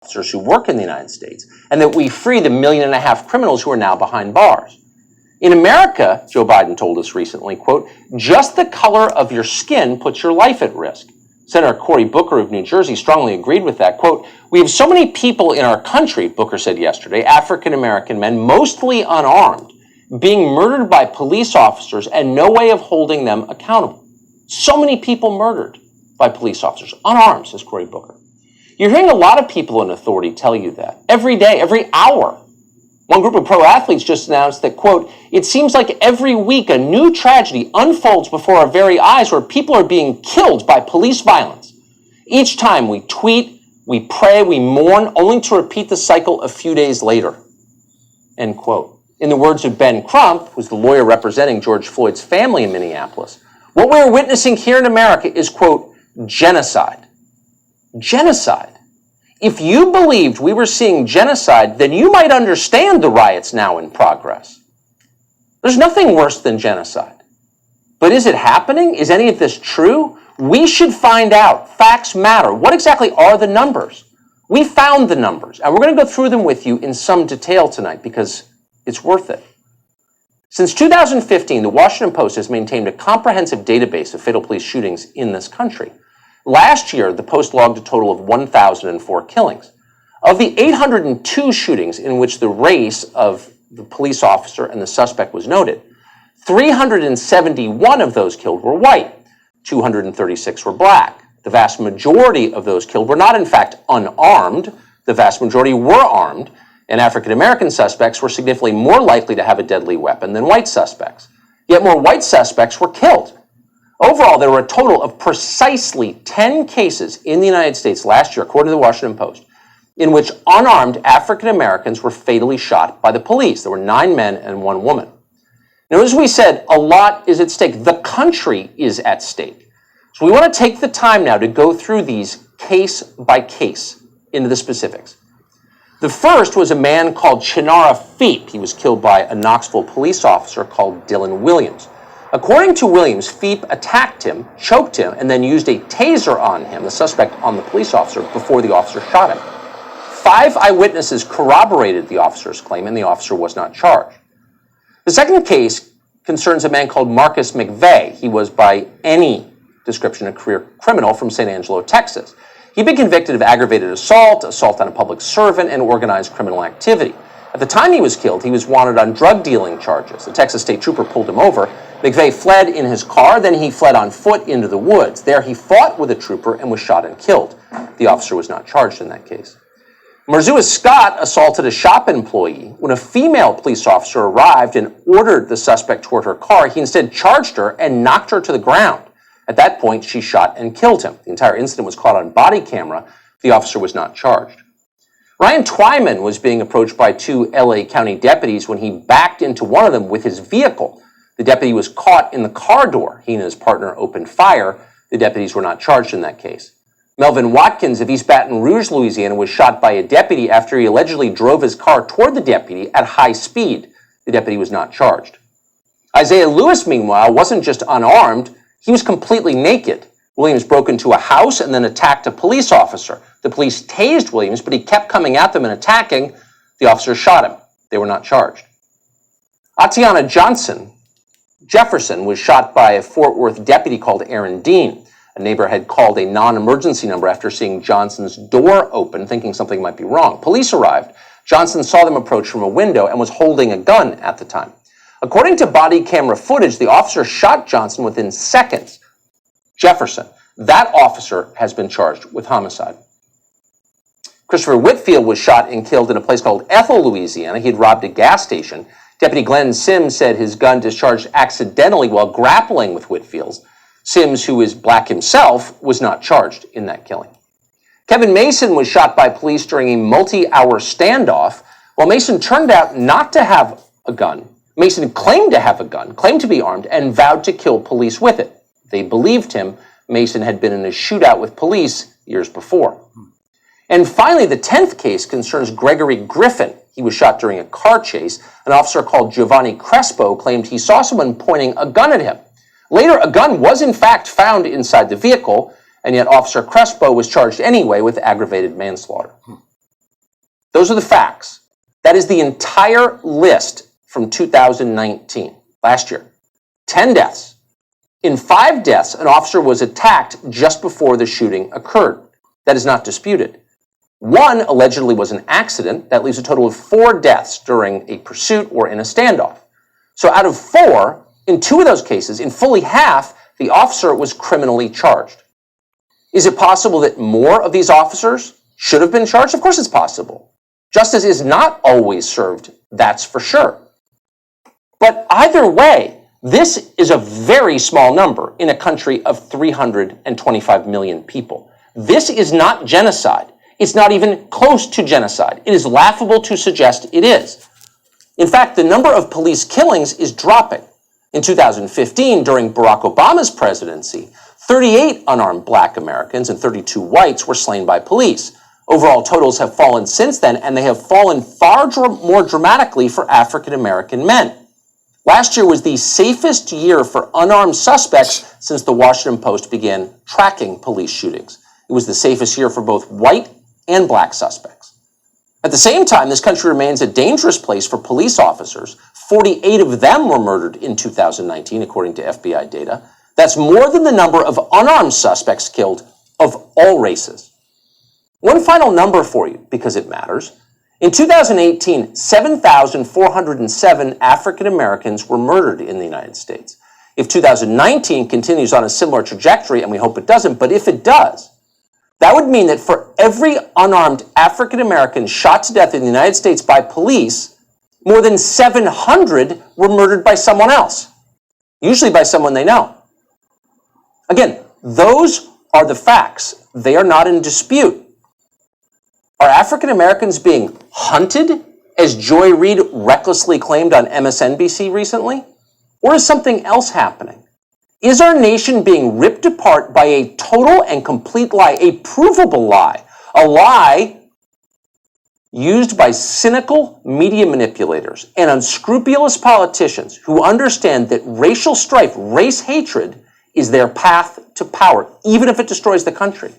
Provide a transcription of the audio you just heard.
officers who work in the United States, and that we free the 1.5 million criminals who are now behind bars. In America, Joe Biden told us recently, quote, just the color of your skin puts your life at risk. Senator Cory Booker of New Jersey strongly agreed with that. Quote, we have so many people in our country, Booker said yesterday, African-American men, mostly unarmed, being murdered by police officers and no way of holding them accountable. So many people murdered by police officers, unarmed, says Cory Booker. You're hearing a lot of people in authority tell you that every day, every hour. One group of pro athletes just announced that, quote, it seems like every week a new tragedy unfolds before our very eyes where people are being killed by police violence. Each time we tweet, we pray, we mourn, only to repeat the cycle a few days later, end quote. In the words of Ben Crump, who's the lawyer representing George Floyd's family in Minneapolis, what we are witnessing here in America is, quote, genocide. Genocide. If you believed we were seeing genocide, then you might understand the riots now in progress. There's nothing worse than genocide. But is it happening? Is any of this true? We should find out. Facts matter. What exactly are the numbers? We found the numbers, and we're going to go through them with you in some detail tonight because it's worth it. Since 2015, the Washington Post has maintained a comprehensive database of fatal police shootings in this country. Last year, the Post logged a total of 1,004 killings. Of the 802 shootings in which the race of the police officer and the suspect was noted, 371 of those killed were white, 236 were black. The vast majority of those killed were not, in fact, unarmed. The vast majority were armed, and African-American suspects were significantly more likely to have a deadly weapon than white suspects. Yet more white suspects were killed. Overall, there were a total of precisely 10 cases in the United States last year, according to the Washington Post, in which unarmed African Americans were fatally shot by the police. There were 9 men and 1 woman. Now, as we said, a lot is at stake. The country is at stake. So we want to take the time now to go through these case by case into the specifics. The first was a man called Chinara Feep. He was killed by a Knoxville police officer called Dylan Williams. According to Williams, Feep attacked him, choked him, and then used a taser on him, the suspect on the police officer, before the officer shot him. 5 eyewitnesses corroborated the officer's claim, and the officer was not charged. The second case concerns a man called Marcus McVeigh. He was, by any description, a career criminal from San Angelo, Texas. He'd been convicted of aggravated assault, assault on a public servant, and organized criminal activity. At the time he was killed, he was wanted on drug dealing charges. The Texas state trooper pulled him over. McVeigh fled in his car, then he fled on foot into the woods. There he fought with a trooper and was shot and killed. The officer was not charged in that case. Marzua Scott assaulted a shop employee. When a female police officer arrived and ordered the suspect toward her car, he instead charged her and knocked her to the ground. At that point, she shot and killed him. The entire incident was caught on body camera. The officer was not charged. Ryan Twyman was being approached by 2 LA County deputies when he backed into one of them with his vehicle. The deputy was caught in the car door. He and his partner opened fire. The deputies were not charged in that case. Melvin Watkins of East Baton Rouge, Louisiana, was shot by a deputy after he allegedly drove his car toward the deputy at high speed. The deputy was not charged. Isaiah Lewis, meanwhile, wasn't just unarmed, he was completely naked. Williams broke into a house and then attacked a police officer. The police tased Williams, but he kept coming at them and attacking. The officers shot him. They were not charged. Atiana Jefferson was shot by a Fort Worth deputy called Aaron Dean. A neighbor had called a non-emergency number after seeing Johnson's door open, thinking something might be wrong. Police arrived. Johnson saw them approach from a window and was holding a gun at the time. According to body camera footage, the officer shot Johnson within seconds. Jefferson, that officer has been charged with homicide. Christopher Whitfield was shot and killed in a place called Ethel, Louisiana. He had robbed a gas station. Deputy Glenn Sims said his gun discharged accidentally while grappling with Whitfield's. Sims, who is black himself, was not charged in that killing. Kevin Mason was shot by police during a multi-hour standoff. While Mason turned out not to have a gun, Mason claimed to have a gun, claimed to be armed, and vowed to kill police with it. They believed him. Mason had been in a shootout with police years before. And finally, the 10th case concerns Gregory Griffin. He was shot during a car chase. An officer called Giovanni Crespo claimed he saw someone pointing a gun at him. Later, a gun was in fact found inside the vehicle, and yet Officer Crespo was charged anyway with aggravated manslaughter. Those are the facts. That is the entire list from 2019, last year. 10 deaths. In 5 deaths, an officer was attacked just before the shooting occurred. That is not disputed. 1 allegedly was an accident. That leaves a total of 4 deaths during a pursuit or in a standoff. So out of 4, in 2 of those cases, in fully half, the officer was criminally charged. Is it possible that more of these officers should have been charged? Of course it's possible. Justice is not always served, that's for sure. But either way, this is a very small number in a country of 325 million people. This is not genocide. It's not even close to genocide. It is laughable to suggest it is. In fact, the number of police killings is dropping. In 2015, during Barack Obama's presidency, 38 unarmed black Americans and 32 whites were slain by police. Overall totals have fallen since then, and they have fallen far more dramatically for African American men. Last year was the safest year for unarmed suspects since the Washington Post began tracking police shootings. It was the safest year for both white and black suspects. At the same time, this country remains a dangerous place for police officers. 48 of them were murdered in 2019, according to FBI data. That's more than the number of unarmed suspects killed of all races. One final number for you, because it matters. In 2018, 7,407 African Americans were murdered in the United States. If 2019 continues on a similar trajectory, and we hope it doesn't, but if it does, that would mean that for every unarmed African American shot to death in the United States by police, more than 700 were murdered by someone else, usually by someone they know. Again, those are the facts. They are not in dispute. Are African Americans being hunted, as Joy Reid recklessly claimed on MSNBC recently? Or is something else happening? Is our nation being ripped apart by a total and complete lie, a provable lie, a lie used by cynical media manipulators and unscrupulous politicians who understand that racial strife, race hatred, is their path to power, even if it destroys the country?